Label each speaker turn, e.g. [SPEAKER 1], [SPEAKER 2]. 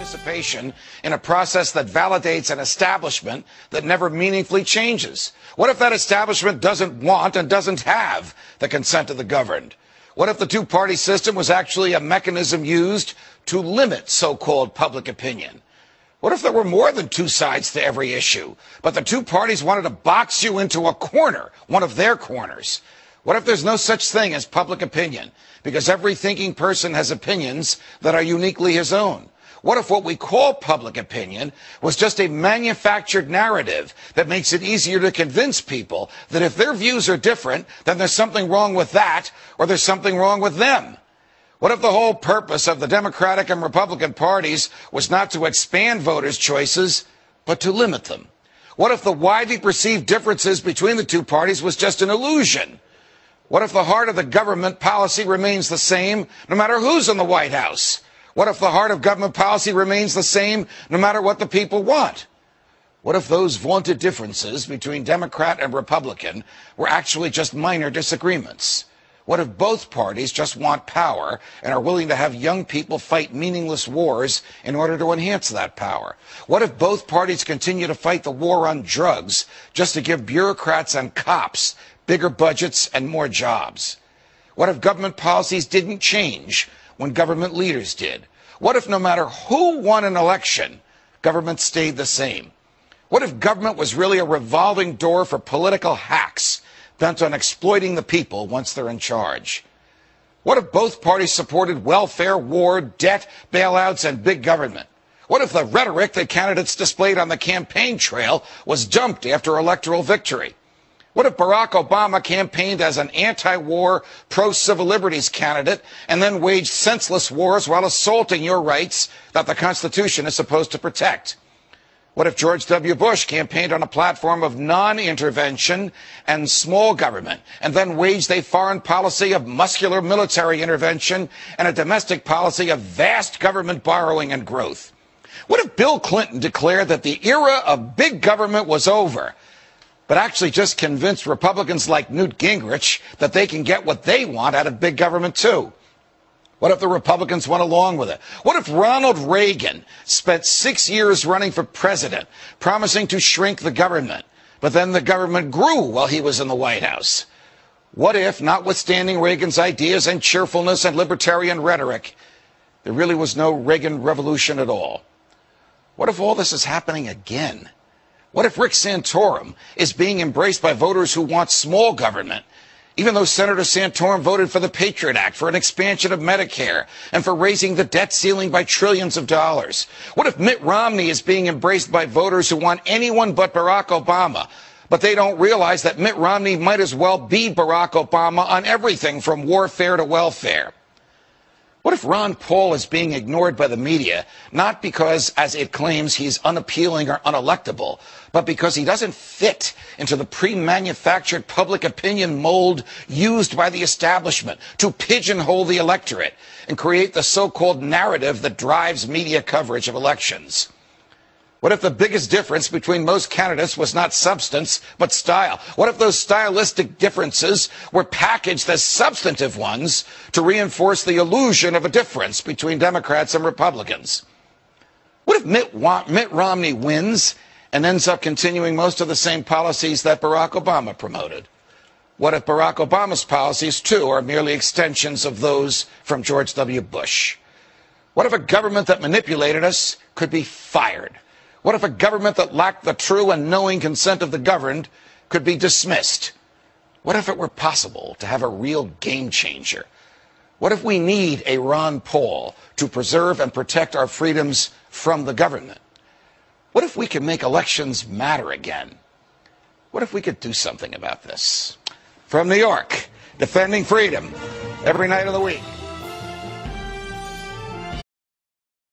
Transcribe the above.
[SPEAKER 1] participation in a process that validates an establishment that never meaningfully changes? What if that establishment doesn't want and doesn't have the consent of the governed? What if the two-party system was actually a mechanism used to limit so-called public opinion? What if there were more than two sides to every issue, but the two parties wanted to box you into a corner, one of their corners? What if there's no such thing as public opinion, because every thinking person has opinions that are uniquely his own? What if what we call public opinion was just a manufactured narrative that makes it easier to convince people that if their views are different, then there's something wrong with that, or there's something wrong with them? What if the whole purpose of the Democratic and Republican parties was not to expand voters' choices, but to limit them? What if the widely perceived differences between the two parties was just an illusion? What if the heart of the government policy remains the same no matter who's in the White House? What if the heart of government policy remains the same no matter what the people want? What if those vaunted differences between Democrat and Republican were actually just minor disagreements? What if both parties just want power and are willing to have young people fight meaningless wars in order to enhance that power? What if both parties continue to fight the war on drugs just to give bureaucrats and cops bigger budgets and more jobs? What if government policies didn't change when government leaders did? What if no matter who won an election, government stayed the same? What if government was really a revolving door for political hacks bent on exploiting the people once they're in charge? What if both parties supported welfare, war, debt, bailouts, and big government? What if the rhetoric that candidates displayed on the campaign trail was dumped after electoral victory? What if Barack Obama campaigned as an anti-war, pro-civil liberties candidate and then waged senseless wars while assaulting your rights that the Constitution is supposed to protect? What if George W. Bush campaigned on a platform of non-intervention and small government and then waged a foreign policy of muscular military intervention and a domestic policy of vast government borrowing and growth? What if Bill Clinton declared that the era of big government was over, but actually just convinced Republicans like Newt Gingrich that they can get what they want out of big government too? What if the Republicans went along with it? What if Ronald Reagan spent 6 years running for president, promising to shrink the government, but then the government grew while he was in the White House? What if, notwithstanding Reagan's ideas and cheerfulness and libertarian rhetoric, there really was no Reagan revolution at all? What if all this is happening again? What if Rick Santorum is being embraced by voters who want small government, even though Senator Santorum voted for the Patriot Act, for an expansion of Medicare, and for raising the debt ceiling by trillions of dollars? What if Mitt Romney is being embraced by voters who want anyone but Barack Obama, but they don't realize that Mitt Romney might as well be Barack Obama on everything from warfare to welfare? What if Ron Paul is being ignored by the media, not because, as it claims, he's unappealing or unelectable, but because he doesn't fit into the pre-manufactured public opinion mold used by the establishment to pigeonhole the electorate and create the so-called narrative that drives media coverage of elections? What if the biggest difference between most candidates was not substance, but style? What if those stylistic differences were packaged as substantive ones to reinforce the illusion of a difference between Democrats and Republicans? What if Mitt Romney wins and ends up continuing most of the same policies that Barack Obama promoted? What if Barack Obama's policies, too, are merely extensions of those from George W. Bush? What if a government that manipulated us could be fired? What if a government that lacked the true and knowing consent of the governed could be dismissed? What if it were possible to have a real game changer? What if we need a Ron Paul to preserve and protect our freedoms from the government? What if we could make elections matter again? What if we could do something about this? From New York, defending freedom every night of the week.